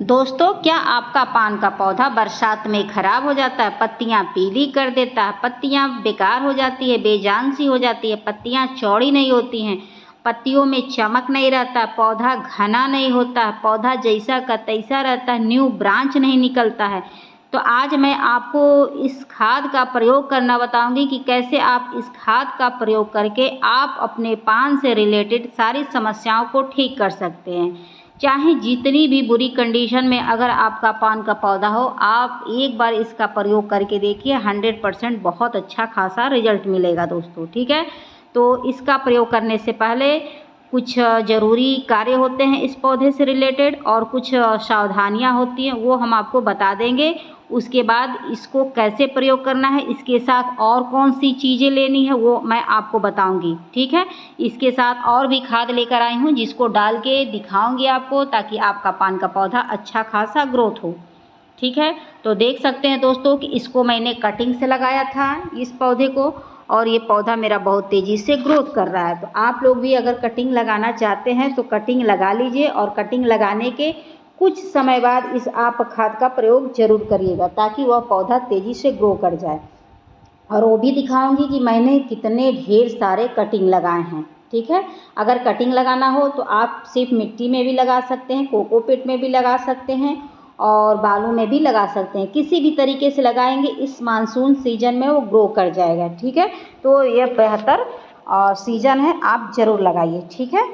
दोस्तों, क्या आपका पान का पौधा बरसात में खराब हो जाता है, पत्तियां पीली कर देता है, पत्तियां बेकार हो जाती है, बेजान सी हो जाती है, पत्तियां चौड़ी नहीं होती हैं, पत्तियों में चमक नहीं रहता, पौधा घना नहीं होता, पौधा जैसा का तैसा रहता है, न्यू ब्रांच नहीं निकलता है। तो आज मैं आपको इस खाद का प्रयोग करना बताऊंगी कि कैसे आप इस खाद का प्रयोग करके आप अपने पान से रिलेटेड सारी समस्याओं को ठीक कर सकते हैं। चाहे जितनी भी बुरी कंडीशन में अगर आपका पान का पौधा हो, आप एक बार इसका प्रयोग करके देखिए, 100% बहुत अच्छा खासा रिजल्ट मिलेगा दोस्तों। ठीक है, तो इसका प्रयोग करने से पहले कुछ ज़रूरी कार्य होते हैं इस पौधे से रिलेटेड और कुछ सावधानियां होती हैं, वो हम आपको बता देंगे। उसके बाद इसको कैसे प्रयोग करना है, इसके साथ और कौन सी चीज़ें लेनी है वो मैं आपको बताऊंगी। ठीक है, इसके साथ और भी खाद लेकर आई हूँ जिसको डाल के दिखाऊंगी आपको, ताकि आपका पान का पौधा अच्छा खासा ग्रोथ हो। ठीक है, तो देख सकते हैं दोस्तों कि इसको मैंने कटिंग से लगाया था इस पौधे को, और ये पौधा मेरा बहुत तेज़ी से ग्रोथ कर रहा है। तो आप लोग भी अगर कटिंग लगाना चाहते हैं तो कटिंग लगा लीजिए, और कटिंग लगाने के कुछ समय बाद इस आप खाद का प्रयोग जरूर करिएगा, ताकि वह पौधा तेज़ी से ग्रो कर जाए। और वो भी दिखाऊंगी कि मैंने कितने ढेर सारे कटिंग लगाए हैं। ठीक है, अगर कटिंग लगाना हो तो आप सिर्फ मिट्टी में भी लगा सकते हैं, कोकोपीट में भी लगा सकते हैं, और बालू में भी लगा सकते हैं। किसी भी तरीके से लगाएंगे इस मानसून सीजन में वो ग्रो कर जाएगा। ठीक है, तो ये बेहतर सीजन है, आप ज़रूर लगाइए। ठीक है,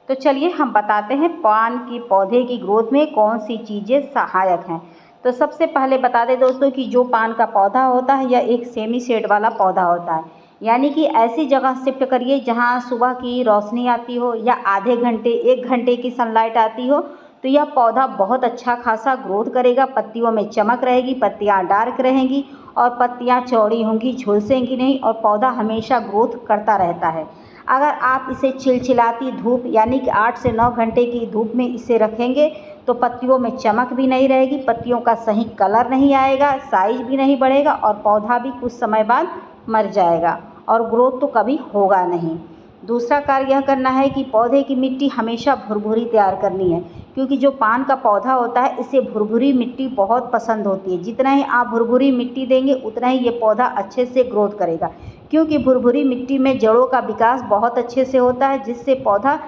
तो चलिए हम बताते हैं पान की पौधे की ग्रोथ में कौन सी चीज़ें सहायक हैं। तो सबसे पहले बता दें दोस्तों कि जो पान का पौधा होता है यह एक सेमी शेड वाला पौधा होता है, यानी कि ऐसी जगह शिफ्ट करिए जहां सुबह की रोशनी आती हो या आधे घंटे 1 घंटे की सनलाइट आती हो, तो यह पौधा बहुत अच्छा खासा ग्रोथ करेगा। पत्तियों में चमक रहेगी, पत्तियां डार्क रहेंगी और पत्तियां चौड़ी होंगी, झुलसेंगी नहीं, और पौधा हमेशा ग्रोथ करता रहता है। अगर आप इसे चिलचिलाती धूप यानी कि 8 से 9 घंटे की धूप में इसे रखेंगे तो पत्तियों में चमक भी नहीं रहेगी, पत्तियों का सही कलर नहीं आएगा, साइज भी नहीं बढ़ेगा, और पौधा भी कुछ समय बाद मर जाएगा और ग्रोथ तो कभी होगा नहीं। दूसरा कार्य यह करना है कि पौधे की मिट्टी हमेशा भुरभुरी तैयार करनी है, क्योंकि जो पान का पौधा होता है इसे भुरभुरी मिट्टी बहुत पसंद होती है। जितना ही आप भुरभुरी मिट्टी देंगे उतना ही ये पौधा अच्छे से ग्रोथ करेगा, क्योंकि भुरभुरी मिट्टी में जड़ों का विकास बहुत अच्छे से होता है, जिससे पौधा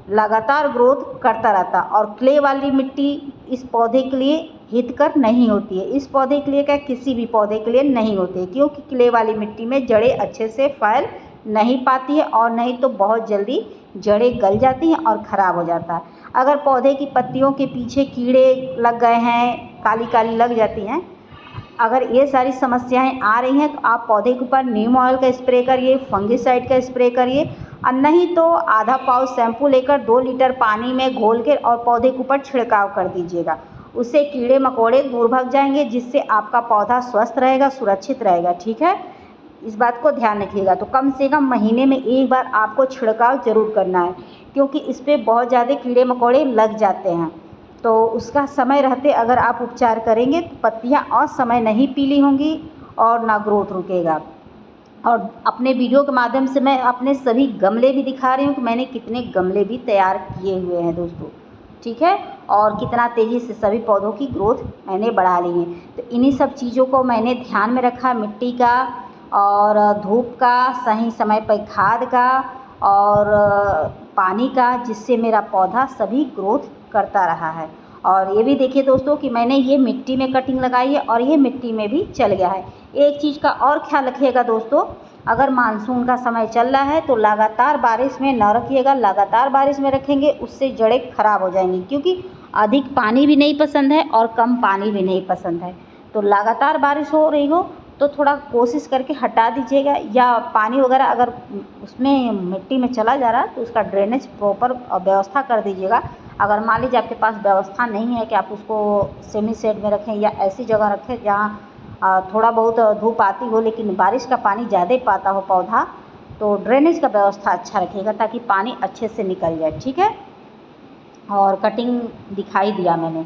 लगातार ग्रोथ करता रहता है। और क्ले वाली मिट्टी इस पौधे के लिए हितकर नहीं होती है, इस पौधे के लिए क्या किसी भी पौधे के लिए नहीं होती है, क्योंकि क्ले वाली मिट्टी में जड़ें अच्छे से फैल नहीं पाती है, और नहीं तो बहुत जल्दी जड़ें गल जाती हैं और ख़राब हो जाता है। अगर पौधे की पत्तियों के पीछे कीड़े लग गए हैं, काली काली लग जाती हैं, अगर ये सारी समस्याएं आ रही हैं तो आप पौधे के ऊपर नीम ऑयल का स्प्रे करिए, फंगिसाइड का स्प्रे करिए, और नहीं तो आधा पाउच शैम्पू लेकर 2 लीटर पानी में घोल के और पौधे के ऊपर छिड़काव कर दीजिएगा। उससे कीड़े मकोड़े दूर भाग जाएंगे, जिससे आपका पौधा स्वस्थ रहेगा, सुरक्षित रहेगा। ठीक है, इस बात को ध्यान रखिएगा। तो कम से कम महीने में एक बार आपको छिड़काव जरूर करना है, क्योंकि इस पर बहुत ज़्यादा कीड़े मकोड़े लग जाते हैं। तो उसका समय रहते अगर आप उपचार करेंगे तो पत्तियां और समय नहीं पीली होंगी और ना ग्रोथ रुकेगा। और अपने वीडियो के माध्यम से मैं अपने सभी गमले भी दिखा रही हूँ कि मैंने कितने गमले भी तैयार किए हुए हैं दोस्तों। ठीक है, और कितना तेज़ी से सभी पौधों की ग्रोथ मैंने बढ़ा ली है। तो इन्हीं सब चीज़ों को मैंने ध्यान में रखा, मिट्टी का और धूप का, सही समय पर खाद का और पानी का, जिससे मेरा पौधा सभी ग्रोथ करता रहा है। और ये भी देखिए दोस्तों कि मैंने ये मिट्टी में कटिंग लगाई है और ये मिट्टी में भी चल गया है। एक चीज़ का और ख्याल रखिएगा दोस्तों, अगर मानसून का समय चल रहा है तो लगातार बारिश में न रखिएगा। लगातार बारिश में रखेंगे उससे जड़ें खराब हो जाएंगी, क्योंकि अधिक पानी भी नहीं पसंद है और कम पानी भी नहीं पसंद है। तो लगातार बारिश हो रही हो तो थोड़ा कोशिश करके हटा दीजिएगा, या पानी वगैरह अगर उसमें मिट्टी में चला जा रहा है तो उसका ड्रेनेज प्रॉपर व्यवस्था कर दीजिएगा। अगर मान लीजिए आपके पास व्यवस्था नहीं है कि आप उसको सेमी शेड में रखें या ऐसी जगह रखें जहाँ थोड़ा बहुत धूप आती हो लेकिन बारिश का पानी ज़्यादा पाता हो पौधा, तो ड्रेनेज का व्यवस्था अच्छा रखिएगा ताकि पानी अच्छे से निकल जाए। ठीक है, और कटिंग दिखाई दिया मैंने।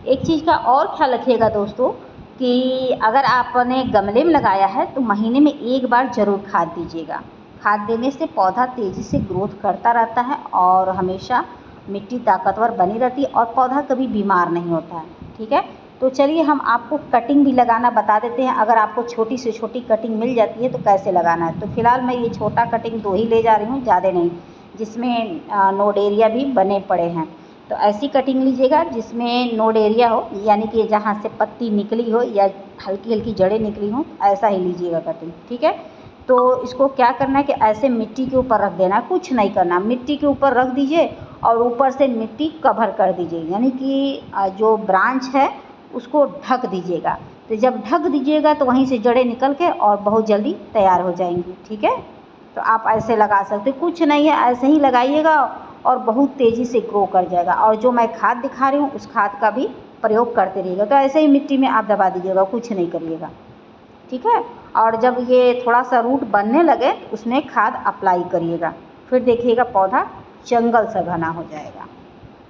एक चीज़ का और ख्याल रखिएगा दोस्तों कि अगर आपने गमले में लगाया है तो महीने में एक बार ज़रूर खाद दीजिएगा। खाद देने से पौधा तेज़ी से ग्रोथ करता रहता है और हमेशा मिट्टी ताकतवर बनी रहती है और पौधा कभी बीमार नहीं होता है। ठीक है, तो चलिए हम आपको कटिंग भी लगाना बता देते हैं। अगर आपको छोटी से छोटी कटिंग मिल जाती है तो कैसे लगाना है। तो फिलहाल मैं ये छोटा कटिंग 2 ही ले जा रही हूँ, ज़्यादा नहीं, जिसमें नोड एरिया भी बने पड़े हैं। तो ऐसी कटिंग लीजिएगा जिसमें नोड एरिया हो, यानी कि जहाँ से पत्ती निकली हो या हल्की हल्की जड़ें निकली हों, ऐसा ही लीजिएगा कटिंग। ठीक है, तो इसको क्या करना है कि ऐसे मिट्टी के ऊपर रख देना है, कुछ नहीं करना, मिट्टी के ऊपर रख दीजिए और ऊपर से मिट्टी कवर कर दीजिए, यानी कि जो ब्रांच है उसको ढक दीजिएगा। तो जब ढक दीजिएगा तो वहीं से जड़ें निकल के और बहुत जल्दी तैयार हो जाएंगी। ठीक है, तो आप ऐसे लगा सकते, कुछ नहीं है, ऐसे ही लगाइएगा और बहुत तेज़ी से ग्रो कर जाएगा। और जो मैं खाद दिखा रही हूँ उस खाद का भी प्रयोग करते रहिएगा। तो ऐसे ही मिट्टी में आप दबा दीजिएगा, कुछ नहीं करिएगा। ठीक है, और जब ये थोड़ा सा रूट बनने लगे तो उसमें खाद अप्लाई करिएगा, फिर देखिएगा पौधा जंगल सा घना हो जाएगा।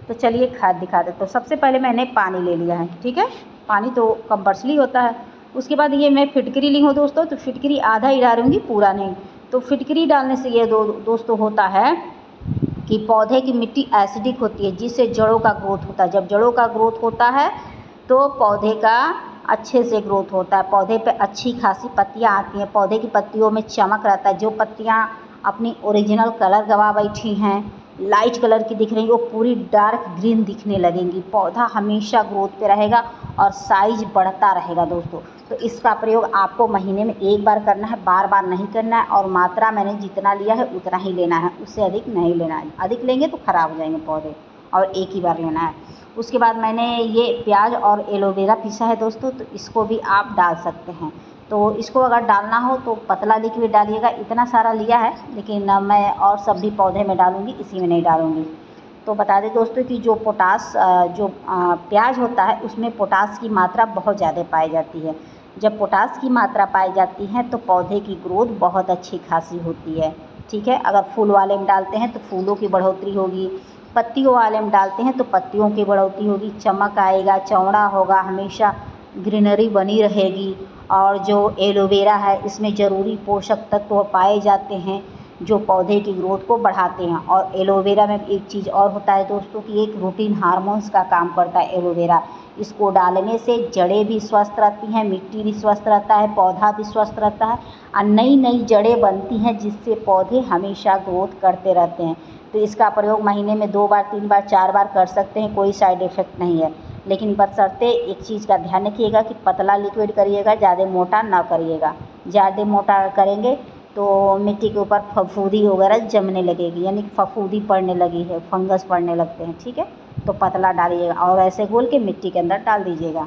तो चलिए खाद दिखा दे। तो सबसे पहले मैंने पानी ले लिया है। ठीक है, पानी तो कंपल्सरी होता है। उसके बाद ये मैं फिटकरी ली हूँ दोस्तों, तो फिटकरी आधा ही डालूँगी, पूरा नहीं। तो फिटकरी डालने से ये दोस्तों होता है कि पौधे की मिट्टी एसिडिक होती है, जिससे जड़ों का ग्रोथ होता है। जब जड़ों का ग्रोथ होता है तो पौधे का अच्छे से ग्रोथ होता है, पौधे पे अच्छी खासी पत्तियाँ आती हैं, पौधे की पत्तियों में चमक रहता है। जो पत्तियाँ अपनी ओरिजिनल कलर गवा बैठी हैं, लाइट कलर की दिख रही, वो पूरी डार्क ग्रीन दिखने लगेंगी। पौधा हमेशा ग्रोथ पे रहेगा और साइज बढ़ता रहेगा दोस्तों। तो इसका प्रयोग आपको महीने में 1 बार करना है, बार बार नहीं करना है। और मात्रा मैंने जितना लिया है उतना ही लेना है, उससे अधिक नहीं लेना है। अधिक लेंगे तो ख़राब हो जाएंगे पौधे, और एक ही बार लेना है। उसके बाद मैंने ये प्याज और एलोवेरा पीसा है दोस्तों, तो इसको भी आप डाल सकते हैं। तो इसको अगर डालना हो तो पतला लिक्विड डालिएगा, इतना सारा लिया है, लेकिन मैं और सब भी पौधे में डालूँगी, इसी में नहीं डालूँगी। तो बता दें दोस्तों कि जो पोटास जो प्याज होता है उसमें पोटास की मात्रा बहुत ज़्यादा पाई जाती है। जब पोटास की मात्रा पाई जाती है तो पौधे की ग्रोथ बहुत अच्छी खासी होती है। ठीक है, अगर फूल वाले में डालते हैं तो फूलों की बढ़ोतरी होगी, पत्तियों वाले में डालते हैं तो पत्तियों की बढ़ोतरी होगी, चमक आएगा, चौड़ा होगा, हमेशा ग्रीनरी बनी रहेगी। और जो एलोवेरा है इसमें ज़रूरी पोषक तत्व पाए जाते हैं जो पौधे की ग्रोथ को बढ़ाते हैं। और एलोवेरा में एक चीज़ और होता है दोस्तों कि एक रूटीन हार्मोन्स का काम करता है एलोवेरा। इसको डालने से जड़ें भी स्वस्थ रहती हैं, मिट्टी भी स्वस्थ रहता है, पौधा भी स्वस्थ रहता है और नई नई जड़ें बनती हैं, जिससे पौधे हमेशा ग्रोथ करते रहते हैं। तो इसका प्रयोग महीने में 2 बार, 3 बार, 4 बार कर सकते हैं, कोई साइड इफ़ेक्ट नहीं है। लेकिन बशर्ते एक चीज़ का ध्यान रखिएगा कि पतला लिक्विड करिएगा, ज़्यादा मोटा ना करिएगा। ज़्यादा मोटा करेंगे तो मिट्टी के ऊपर फफूंदी वगैरह जमने लगेगी, यानी फफूंदी पड़ने लगी है, फंगस पड़ने लगते हैं। ठीक है, तो पतला डालिएगा और ऐसे घोल के मिट्टी के अंदर डाल दीजिएगा।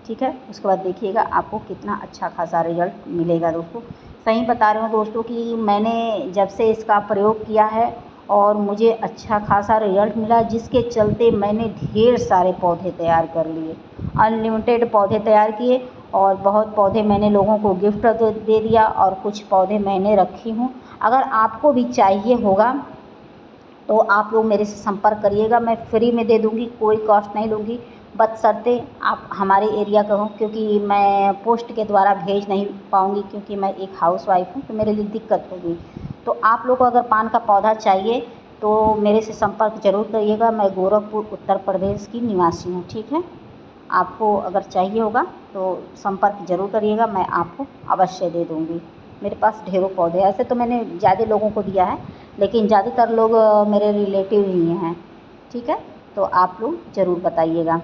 ठीक है, उसके बाद देखिएगा आपको कितना अच्छा खासा रिजल्ट मिलेगा दोस्तों। सही बता रही हूँ दोस्तों कि मैंने जब से इसका प्रयोग किया है और मुझे अच्छा खासा रिजल्ट मिला, जिसके चलते मैंने ढेर सारे पौधे तैयार कर लिए, अनलिमिटेड पौधे तैयार किए और बहुत पौधे मैंने लोगों को गिफ्ट दे दिया और कुछ पौधे मैंने रखी हूँ। अगर आपको भी चाहिए होगा तो आप लोग मेरे से संपर्क करिएगा, मैं फ्री में दे दूँगी, कोई कॉस्ट नहीं लूँगी, बशर्ते आप हमारे एरिया का हो, क्योंकि मैं पोस्ट के द्वारा भेज नहीं पाऊँगी, क्योंकि मैं एक हाउसवाइफ हूँ, तो मेरे लिए दिक्कत होगी। तो आप लोग को अगर पान का पौधा चाहिए तो मेरे से संपर्क ज़रूर करिएगा। मैं गोरखपुर उत्तर प्रदेश की निवासी हूँ। ठीक है, आपको अगर चाहिए होगा तो संपर्क ज़रूर करिएगा, मैं आपको अवश्य दे दूँगी। मेरे पास ढेरों पौधे हैं, ऐसे तो मैंने ज़्यादा लोगों को दिया है, लेकिन ज़्यादातर लोग मेरे रिलेटिव ही हैं। ठीक है, तो आप लोग ज़रूर बताइएगा।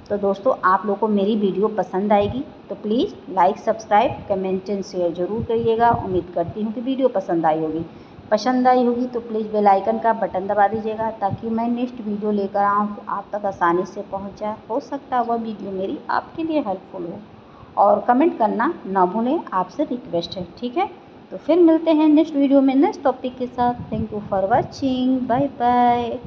तो दोस्तों आप लोग को मेरी वीडियो पसंद आएगी तो please like, subscribe, comment and share ज़रूर करिएगा। उम्मीद करती हूँ कि वीडियो पसंद आई होगी। पसंद आई होगी तो प्लीज़ बेल आइकन का बटन दबा दीजिएगा, ताकि मैं नेक्स्ट वीडियो लेकर आऊँ तो आप तक आसानी से पहुँच जाए। हो सकता है वह वीडियो मेरी आपके लिए हेल्पफुल हो। और कमेंट करना ना भूलें, आपसे रिक्वेस्ट है। ठीक है, तो फिर मिलते हैं नेक्स्ट वीडियो में नेक्स्ट टॉपिक के साथ। Thank you for watching, bye bye.